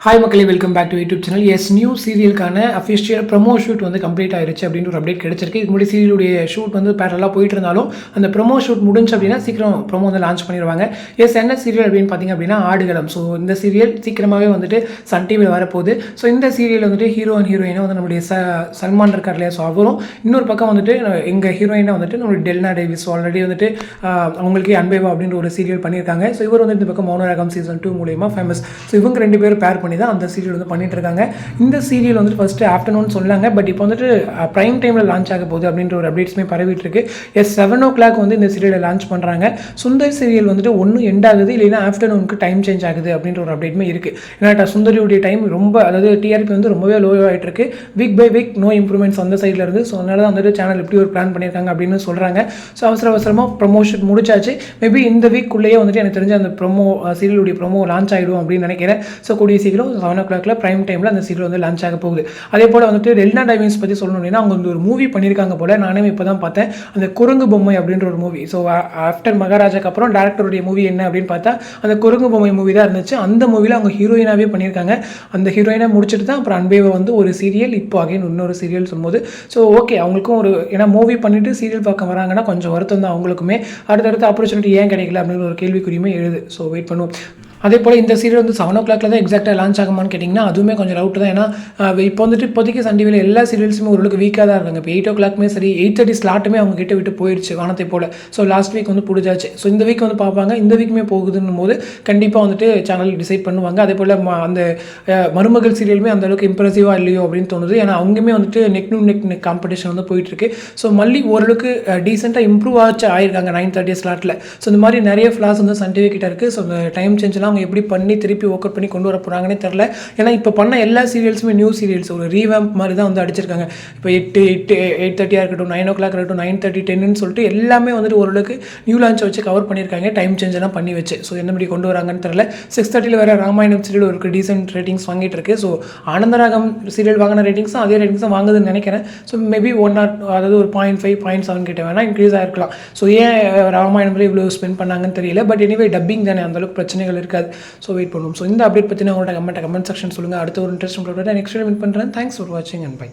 Hi மக்களே, welcome back to YouTube channel. Yes, new சீரியலுக்கான official promo shoot வந்து complete ஆயிருச்சு அப்படின்ற ஒரு அப்டேட் கிடைச்சிருக்கு. இது முன்னாடி சீரியலுடைய ஷூட் வந்து பேரலாக போயிட்டு இருந்தாலும் அந்த ப்ரொமோ ஷூட் முடிஞ்சு அப்படின்னா சீக்கிரம் ப்ரொமோ வந்து லான்ச் பண்ணிடுவாங்க. எஸ், என்ன சீரியல் அப்படின்னு பார்த்தீங்க அப்படின்னா ஆடுகளம். ஸோ இந்த சீரியல் சீக்கிரமாகவே வந்துட்டு சன் டிவியில் வரப்போகுது. ஸோ இந்த சீரியல் வந்துட்டு ஹீரோ அண்ட் ஹீரோயினை வந்து நம்மளுடைய சல்மான் இருக்கார் இல்லையா, ஸோ அவரும் இன்னொரு பக்கம் வந்துட்டு எங்கள் ஹீரோயினை வந்துட்டு நம்மளுடைய டெல்னா டேவிஸ் ஆல்ரெடி வந்துட்டு அவங்களுக்கே அன்பேவா அப்படின்ற ஒரு சீரியல் பண்ணியிருக்காங்க. ஸோ இவர் வந்து இந்த பக்கம் மௌனராகம் சீசன் 2 மூலயமா ஃபேமஸ். ஸோ இவங்க ரெண்டு பேரும் பேர் பண்ணி தான் அந்த சீரியல் வந்து பண்ணிட்டு இருக்காங்க. இந்த சீரியல் வந்து ஃபர்ஸ்ட் ஆஃப்டர்நூன் சொன்னாங்க, பட் இப்போ வந்துட்டு பிரைம் டைமில் லான்ச் ஆக போகுது அப்படின்ற ஒரு அப்டேட்ஸ்மே பரவிட்டு இருக்கு. எஸ், 7 o'clock வந்து இந்த சீரியலை லான்ச் பண்ணுறாங்க. சுந்தர் சீரியல் வந்துட்டு ஒன்றும் எண்ட் ஆகுது, இல்லைன்னா ஆஃப்டர்நூனுக்கு டைம் சேஞ்ச் ஆகுது அப்படின்ற ஒரு அப்டேட்மே இருக்குது. ஏன்னா சுந்தரியுடைய டைம் ரொம்ப, அதாவது டிஆர்பி வந்து ரொம்பவே லோ ஆகிட்டு இருக்கு. Week by week no improvements அந்த சைடில் இருந்து. ஸோ அதனால தான் வந்துட்டு சேனல் எப்படி ஒரு பிளான் பண்ணியிருக்காங்க அப்படின்னு சொல்கிறாங்க. ஸோ அவசரமாக ப்ரொமோஷன் முடிச்சாச்சு. மேபி இந்த வீக்குள்ளேயே வந்துட்டு எனக்கு தெரிஞ்ச அந்த சீரியலுடைய ப்ரொமோ லான்ச் ஆகிடும் அப்படின்னு நினைக்கிறேன். ஸோ கூடிய சீக்கிரம் 7 o'clock பிரைம் டைமில் அந்த சீரியல் வந்து லான்ச் ஆக போகுது. அதே போல் வந்துட்டு டெல்னா டைவிங்ஸ் பற்றி சொல்லணும் அப்படின்னா அவங்க வந்து ஒரு மூவி பண்ணியிருக்காங்க போல். நானே இப்போ தான் பார்த்தேன், அந்த குரங்கு பொம்மை அப்படின்ற ஒரு மூவி. ஸோ ஆஃப்டர் மகாராஜாக்கு அப்புறம் டேரக்டருடைய மூவி என்ன அப்படின்னு பார்த்தா அந்த குரங்கு பொம்மை மூவி தான் இருந்துச்சு. அந்த மூவியில் அவங்க ஹீரோயினாகவே பண்ணியிருக்காங்க. அந்த ஹீரோயினை முடிச்சுட்டு தான் அப்புறம் அன்பேவை வந்து ஒரு சீரியல், இப்போ அகைன் இன்னொரு சீரியல் சொல்லும்போது ஸோ ஓகே, அவங்களுக்கும் ஒரு, ஏன்னா மூவி பண்ணிவிட்டு சீரியல் பார்க்க வராங்கன்னா கொஞ்சம் வருத்தம் தான் அவங்களுக்குமே. அடுத்தடுத்த ஆப்பர்ச்சுனிட்டி ஏன் கிடைக்கல அப்படிங்கிற ஒரு கேள்விக்குறியுமே எழுது. ஸோ வெயிட் பண்ணுவோம். அதே போல் இந்த சீரியல் வந்து 7 o'clock தான் எக்ஸாக்டாக லான்ச் ஆகுமான்னு கேட்டிங்கன்னா அதுவுமே கொஞ்சம் டவுட் தான். ஏன்னா இப்போ வந்துட்டு இப்போதைக்கு சன் டிவியில் எல்லா சீரியல்ஸுமே ஓரளவுக்கு வீக்காக தான் இருக்காங்க. இப்போ 8 o'clock சரி, 8:30 ஸ்லாட்டுமே அவங்க கிட்ட விட்டு போயிடுச்சு வானத்தை போல். ஸோ லாஸ்ட் வீக் வந்து பிடிச்சாச்சு. ஸோ இந்த வீக் வந்து பார்ப்பாங்க. இந்த வீக்குமே போகுதுன்னும் போது கண்டிப்பாக வந்துட்டு சேனல் டிசைட் பண்ணுவாங்க. அதே போல் அந்த மருமகள் சீரியலுமே அந்தளவுக்கு இம்ப்ரெசிவாக இல்லையோ அப்படின்னு தோணுது. ஏன்னா அவங்களுமே வந்துட்டு நெக் காம்படிஷன் வந்து போயிட்டுருக்கு. ஸோ மல்லி ஓரளவுக்கு டீசெண்டாக இம்ப்ரூவ் ஆயிருக்காங்க 9:30 ஸ்லாட்டில். ஸோ இந்த மாதிரி நிறைய ஃப்ளாஸ் வந்து சன் டிவி கிட்ட இருக்குது. ஸோ அந்த டைம் சேஞ்செலாம் அவங்க எப்படி பண்ணி திருப்பி ஒர்க் அவுட் பண்ணி கொண்டு வர போகிறாங்கன்னே தெரில. ஏன்னா இப்போ பண்ண எல்லா சீரியல்ஸுமே நியூ சீரியல்ஸ், ஒரு ரீவேம்ப் மாதிரி தான் வந்து அடிச்சிருக்காங்க. இப்போ 8:30 இருக்கட்டும், 9 o'clock இருக்கட்டும், 9:30, 10ன்னு சொல்லிட்டு எல்லாமே வந்துட்டு ஓரளவுக்கு நியூ லான்ச்சை வச்சு கவர் பண்ணியிருக்காங்க, டைம் சேஞ்செல்லாம் பண்ணி வச்சு. ஸோ என்னபடி கொண்டு வராங்கன்னு தெரில. 6:30 வேறு ராமாயணம் சீரியல் ஒரு டீசென்ட் ரேட்டிங்ஸ் வாங்கிட்டு இருக்கு. ஸோ ஆனந்தராகம் சீரியல் வாங்கின ரேட்டிங்ஸும் அதே ரேட்டிங்ஸ் தான் வாங்குதுன்னு நினைக்கிறேன். ஸோ மேபி 1 or அதாவது ஒரு 0.5, 0.7 கிட்ட வேணால் இன்க்ரீஸ் ஆகிருக்கலாம். ஸோ ஏன் ராமாயணத்தில் இவ்வளோ ஸ்பெண்ட் பண்ணாங்கன்னு தெரியல. பட் எனிவே டப்பிங் தானே, அந்தளவுக்கு பிரச்சனைகள் இருக்காது. ஸோ வெயிட் பண்ணுவோம். ஸோ இந்த அப்டேட் பற்றி உங்களோட கமெண்ட் செக்ஷன் சொல்லுங்கள். அடுத்த ஒரு இன்ட்ரெஸ்டிங் ப்ராடக்ட் நெக்ஸ்ட் மீட் பண்ணுறேன். தேங்க்ஸ் ஃபார் வாட்சிங் அண்ட் பை.